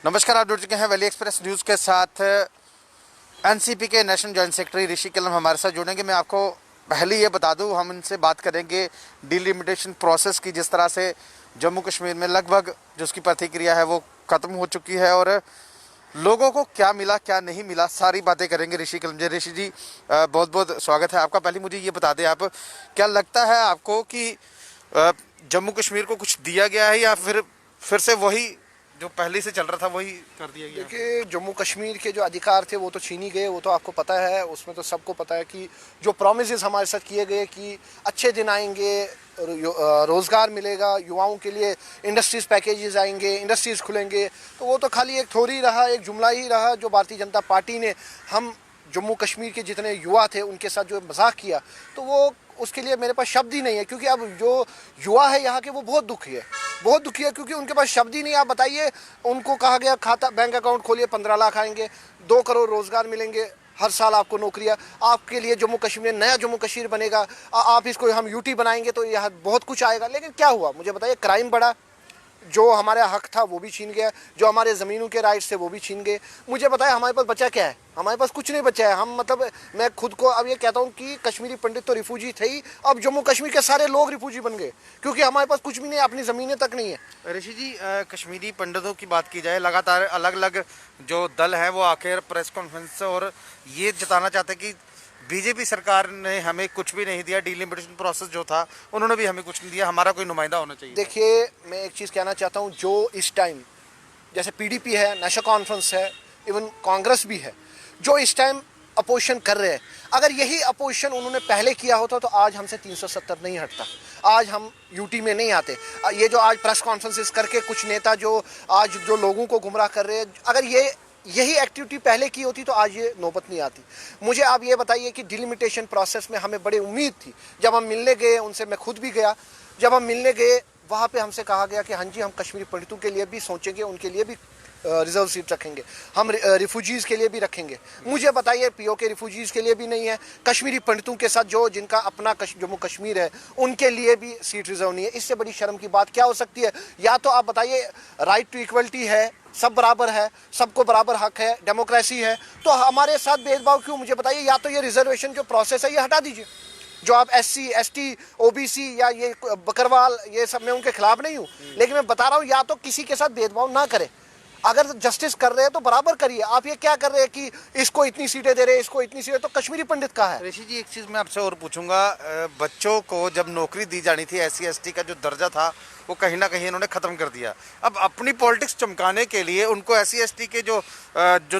नमस्कार, आप जुड़ चुके हैं वैली एक्सप्रेस न्यूज़ के साथ। एनसीपी के नेशनल जॉइंट सेक्रेटरी ऋषि कलम हमारे साथ जुड़ेंगे। मैं आपको पहले ये बता दूं, हम इनसे बात करेंगे डिलिमिटेशन प्रोसेस की। जिस तरह से जम्मू कश्मीर में लगभग जो उसकी प्रतिक्रिया है वो ख़त्म हो चुकी है और लोगों को क्या मिला क्या नहीं मिला, सारी बातें करेंगे ऋषि कलम जी। ऋषि जी, बहुत बहुत स्वागत है आपका। पहले मुझे ये बता दें, आप क्या लगता है आपको कि जम्मू कश्मीर को कुछ दिया गया है या फिर से वही जो पहले से चल रहा था वही कर दिया गया? देखिए, जम्मू कश्मीर के जो अधिकार थे वो तो छीन ही गए, वो तो आपको पता है। उसमें तो सबको पता है कि जो प्रॉमिसेस हमारे साथ किए गए कि अच्छे दिन आएंगे, रोज़गार मिलेगा युवाओं के लिए, इंडस्ट्रीज़ पैकेजेस आएंगे, इंडस्ट्रीज़ खुलेंगे, तो वो तो खाली एक थोड़ी रहा, एक जुमला ही रहा जो भारतीय जनता पार्टी ने हम जम्मू कश्मीर के जितने युवा थे उनके साथ जो मजाक किया, तो वो उसके लिए मेरे पास शब्द ही नहीं है। क्योंकि अब जो युवा है यहाँ के वो बहुत दुखी है, बहुत दुखी है, क्योंकि उनके पास शब्द ही नहीं। आप बताइए, उनको कहा गया खाता बैंक अकाउंट खोलिए, 15 लाख आएंगे, 2 करोड़ रोजगार मिलेंगे, हर साल आपको नौकरियाँ, आपके लिए जम्मू कश्मीर नया जम्मू कश्मीर बनेगा, आप इसको हम यूटी बनाएंगे तो यहाँ बहुत कुछ आएगा। लेकिन क्या हुआ मुझे बताइए, क्राइम बढ़ा, जो हमारा हक था वो भी छीन गया, जो हमारे ज़मीनों के राइट्स थे वो भी छीन गए। मुझे बताया हमारे पास बचा क्या है? हमारे पास कुछ नहीं बचा है। हम मैं खुद को अब ये कहता हूँ कि कश्मीरी पंडित तो रिफ्यूजी थे ही, अब जम्मू कश्मीर के सारे लोग रिफ्यूजी बन गए, क्योंकि हमारे पास कुछ भी नहीं है, अपनी ज़मीनें तक नहीं है। ऋषि जी, कश्मीरी पंडितों की बात की जाए, लगातार अलग अलग जो दल है वो आकर प्रेस कॉन्फ्रेंस और ये जताना चाहते हैं कि बीजेपी सरकार ने हमें कुछ भी नहीं दिया, डिलिमिटेशन प्रोसेस जो था उन्होंने भी हमें कुछ नहीं दिया, हमारा कोई नुमाइंदा होना चाहिए। देखिए, मैं एक चीज़ कहना चाहता हूँ, जो इस टाइम जैसे पीडीपी है, नेशनल कॉन्फ्रेंस है, इवन कांग्रेस भी है, जो इस टाइम अपोजिशन कर रहे हैं, अगर यही अपोजिशन उन्होंने पहले किया होता तो आज हमसे 370 नहीं हटता, आज हम यूटी में नहीं आते। ये जो आज प्रेस कॉन्फ्रेंसेस करके कुछ नेता जो आज जो लोगों को गुमराह कर रहे हैं, अगर यही एक्टिविटी पहले की होती तो आज ये नौबत नहीं आती। मुझे आप ये बताइए कि डिलिमिटेशन प्रोसेस में हमें बड़ी उम्मीद थी। जब हम मिलने गए उनसे, मैं खुद भी गया, जब हम मिलने गए वहाँ पे हमसे कहा गया कि हाँ जी, हम कश्मीरी पंडितों के लिए भी सोचेंगे, उनके लिए भी रिजर्व सीट रखेंगे, हम रिफ्यूजीज़ के लिए भी रखेंगे। मुझे बताइए, पीओ के रिफ्यूजीज़ के लिए भी नहीं है, कश्मीरी पंडितों के साथ जो जिनका अपना जम्मू कश्मीर है उनके लिए भी सीट रिजर्व नहीं है। इससे बड़ी शर्म की बात क्या हो सकती है? या तो आप बताइए, राइट टू इक्वलिटी है, सब बराबर है, सबको बराबर हक है, डेमोक्रेसी है, तो हमारे साथ भेदभाव क्यों? मुझे बताइए, या तो ये रिजर्वेशन जो प्रोसेस है ये हटा दीजिए। जो आप SC ST OBC या ये बकरवाल, ये सब, मैं उनके खिलाफ नहीं हूँ, लेकिन मैं बता रहा हूँ, या तो किसी के साथ भेदभाव ना करें, अगर जस्टिस कर रहे हैं तो बराबर करिए। आप ये क्या कर रहे हैं कि इसको इतनी सीटें दे रहे हैं, इसको इतनी सीटें, तो कश्मीरी पंडित का है। ऋषि जी, एक चीज़ मैं आपसे और पूछूंगा, बच्चों को जब नौकरी दी जानी थी, SC ST का जो दर्जा था वो कहीं ना कहीं इन्होंने ख़त्म कर दिया। अब अपनी पॉलिटिक्स चमकाने के लिए उनको SC ST के जो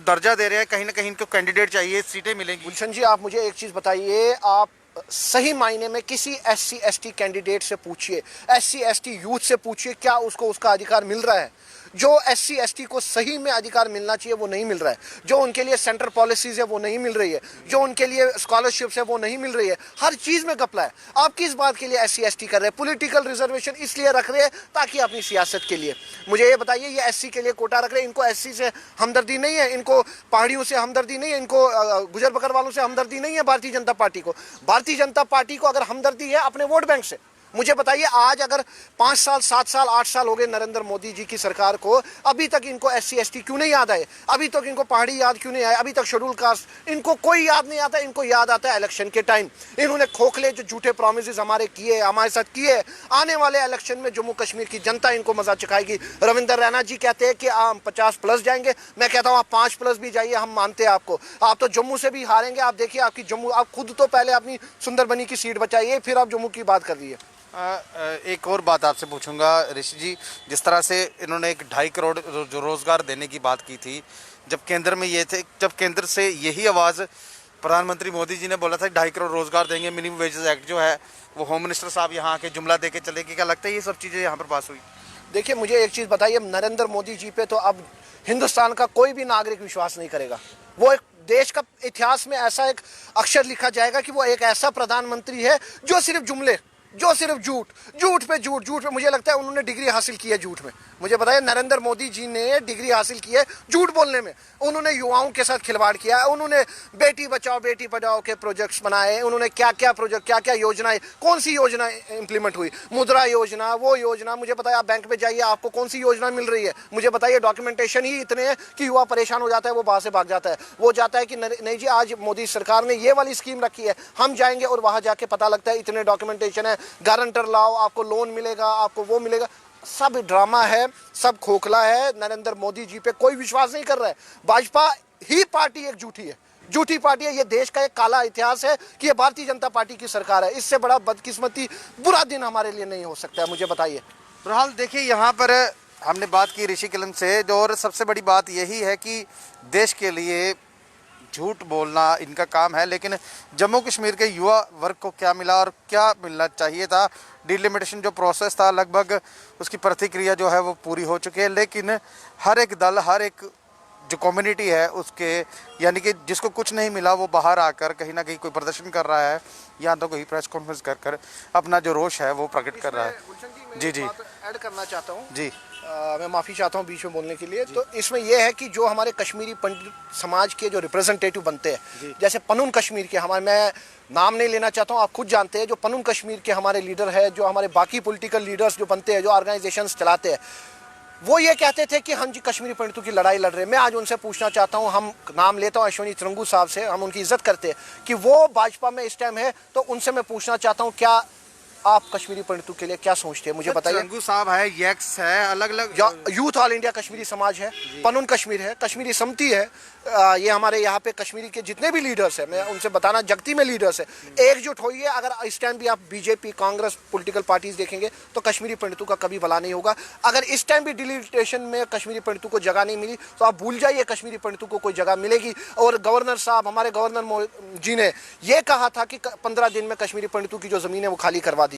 दर्जा दे रहे हैं, कहीं ना कहीं इनको कैंडिडेट चाहिए, सीटें मिलेंगी। गुलशन जी, आप मुझे एक चीज़ बताइए, आप सही मायने में किसी SC ST कैंडिडेट से पूछिए, SC ST यूथ से पूछिए, क्या उसको उसका अधिकार मिल रहा है? जो SC ST को सही में अधिकार मिलना चाहिए वो नहीं मिल रहा है, जो उनके लिए सेंट्रल पॉलिसीज है वो नहीं मिल रही है, जो उनके लिए स्कॉलरशिप्स है वो नहीं मिल रही है, हर चीज़ में घपला है। आप किस बात के लिए SC ST कर रहे हैं? पॉलिटिकल रिजर्वेशन इसलिए रख रहे हैं ताकि अपनी सियासत के लिए। मुझे ये बताइए, ये SC के लिए कोटा रख रहे हैं, इनको SC से हमदर्दी नहीं है, इनको पहाड़ियों से हमदर्दी नहीं है, इनको गुजर बकर वालों से हमदर्दी नहीं है। भारतीय जनता पार्टी को, भारतीय जनता पार्टी को अगर हमदर्दी है अपने वोट बैंक से, मुझे बताइए, आज अगर 5 साल 7 साल 8 साल हो गए नरेंद्र मोदी जी की सरकार को, अभी तक इनको SC ST क्यों नहीं याद आए? अभी तक इनको पहाड़ी याद क्यों नहीं आए? अभी तक शेड्यूल कास्ट इनको कोई याद नहीं आता। इनको याद आता है इलेक्शन के टाइम। इन्होंने खोखले जो झूठे प्रॉमिसेस हमारे किए, हमारे साथ किए, आने वाले इलेक्शन में जम्मू कश्मीर की जनता इनको मजा चखाएगी। रविंदर रैना जी कहते हैं कि हम 50+ जाएंगे, मैं कहता हूँ आप 5+ भी जाइए, हम मानते हैं आपको। आप तो जम्मू से भी हारेंगे। आप देखिए, आपकी जम्मू, आप खुद तो पहले अपनी सुंदरबनी की सीट बचाइए, फिर आप जम्मू की बात कर रही है। एक और बात आपसे पूछूंगा ऋषि जी, जिस तरह से इन्होंने एक 2.5 करोड़ जो रोजगार देने की बात की थी, जब केंद्र में ये थे, जब केंद्र से यही आवाज़ प्रधानमंत्री मोदी जी ने बोला था 2.5 करोड़ रोजगार देंगे, मिनिमम वेजेस एक्ट जो है वो होम मिनिस्टर साहब यहाँ आके जुमला दे के चले गए, क्या लगता है ये सब चीज़ें यहाँ पर पास हुई? देखिए, मुझे एक चीज़ बताइए, नरेंद्र मोदी जी पे तो अब हिंदुस्तान का कोई भी नागरिक विश्वास नहीं करेगा। वो एक देश का इतिहास में ऐसा एक अक्षर लिखा जाएगा कि वो एक ऐसा प्रधानमंत्री है जो सिर्फ जुमले, जो सिर्फ झूठ पे मुझे लगता है उन्होंने डिग्री हासिल की है झूठ में। मुझे बताइए, नरेंद्र मोदी जी ने डिग्री हासिल की है झूठ बोलने में। उन्होंने युवाओं के साथ खिलवाड़ किया है, उन्होंने बेटी बचाओ बेटी पढ़ाओ के प्रोजेक्ट्स बनाए, उन्होंने क्या क्या प्रोजेक्ट, क्या क्या योजनाएं, कौन सी योजना इंप्लीमेंट हुई, मुद्रा योजना, वो योजना। मुझे बताइए, आप बैंक में जाइए, आपको कौन सी योजना मिल रही है? मुझे बताइए, डॉक्यूमेंटेशन ही इतने हैं कि युवा परेशान हो जाता है, वो बाहर से भाग जाता है। वो जाता है कि नहीं जी, आज मोदी सरकार ने ये वाली स्कीम रखी है, हम जाएंगे, और वहां जाके पता लगता है इतने डॉक्यूमेंटेशन है, गारंटर लाओ, आपको लोन मिलेगा, आपको वो मिलेगा। सब ड्रामा है, सब खोखला है। नरेंद्र मोदी जी पे कोई विश्वास नहीं कर रहा है। भाजपा ही पार्टी एक झूठी पार्टी है। ये देश का एक काला इतिहास है कि ये भारतीय जनता पार्टी की सरकार है। इससे बड़ा बदकिस्मती, बुरा दिन हमारे लिए नहीं हो सकता है। मुझे बताइए। फिलहाल देखिए, यहाँ पर हमने बात की ऋषि कलम से, और सबसे बड़ी बात यही है कि देश के लिए झूठ बोलना इनका काम है, लेकिन जम्मू कश्मीर के युवा वर्ग को क्या मिला और क्या मिलना चाहिए था? डिलिमिटेशन जो प्रोसेस था, लगभग उसकी प्रतिक्रिया जो है वो पूरी हो चुकी है, लेकिन हर एक दल, हर एक जो कम्युनिटी है उसके, यानी कि जिसको कुछ नहीं मिला, वो बाहर आकर कहीं ना कहीं कोई प्रदर्शन कर रहा है, या तो कोई प्रेस कॉन्फ्रेंस कर अपना जो रोष है वो प्रकट कर रहा है। जी ऐड करना चाहता हूँ जी। मैं माफ़ी चाहता हूँ बीच में बोलने के लिए। तो इसमें यह है कि जो हमारे कश्मीरी पंडित समाज के जो रिप्रेजेंटेटिव बनते हैं, जैसे पनून कश्मीर के हमारे, मैं नाम नहीं लेना चाहता हूँ, आप खुद जानते हैं, जो पनून कश्मीर के हमारे लीडर है, जो हमारे बाकी पॉलिटिकल लीडर्स जो बनते हैं, जो ऑर्गेनाइजेशंस चलाते हैं, वो ये कहते थे कि हम जी कश्मीरी पंडितों की लड़ाई लड़ रहे हैं। मैं आज उनसे पूछना चाहता हूँ, हम नाम लेता हूँ अश्विनी तिरंगू साहब से, हम उनकी इज्जत करते हैं कि वो भाजपा में इस टाइम है, तो उनसे मैं पूछना चाहता हूँ, क्या आप कश्मीरी पंडितों के लिए क्या सोचते हैं? मुझे बताइए। तिरंगू साहब है, यक्स है, अलग अलग यूथ ऑल इंडिया कश्मीरी समाज है, पनून कश्मीर है, कश्मीरी समिति है, ये हमारे यहाँ पे कश्मीरी के जितने भी लीडर्स हैं, मैं उनसे बताना, जगती में लीडर्स है, एकजुट होइए। अगर इस टाइम भी आप बीजेपी, कांग्रेस, पॉलिटिकल पार्टीज देखेंगे तो कश्मीरी पंडितों का कभी भला नहीं होगा। अगर इस टाइम भी डिलिमिटेशन में कश्मीरी पंडितों को जगह नहीं मिली, तो आप भूल जाइए, कश्मीरी पंडितों को कोई जगह मिलेगी। और गवर्नर साहब, हमारे गवर्नर जी ने यह कहा था कि 15 दिन में कश्मीरी पंडितों की जो जमीन है वो खाली करवा दी।